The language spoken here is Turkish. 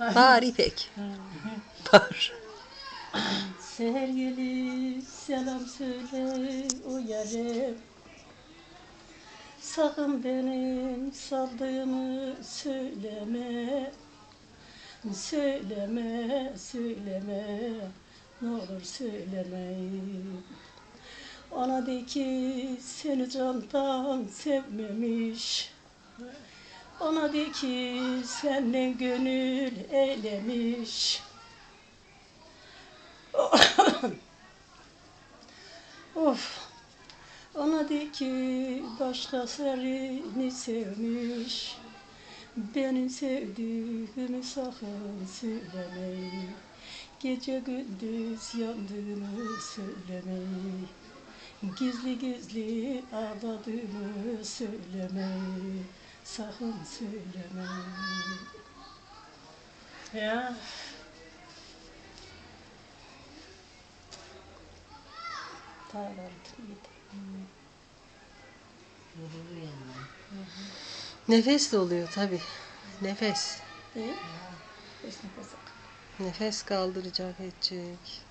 Bağır İpek. Bağır. Seher gelir selam söyle o yare. Sakın benim saldığımı söyleme. Söyleme, söyleme, ne olur söyleme. Ona de ki seni candan sevmemiş. Ona de ki senden gönül eylemiş. Of. Ona de ki başkasını sevmiş. Benim sevdiğimi sakın söyleme. Gece gündüz yandığımı söyleme. Gizli gizli ağladığımı söyleme. Sakın söyleme. Ya. Nefes de oluyor tabii. Nefes. E? Nefes kaldıracak, edecek.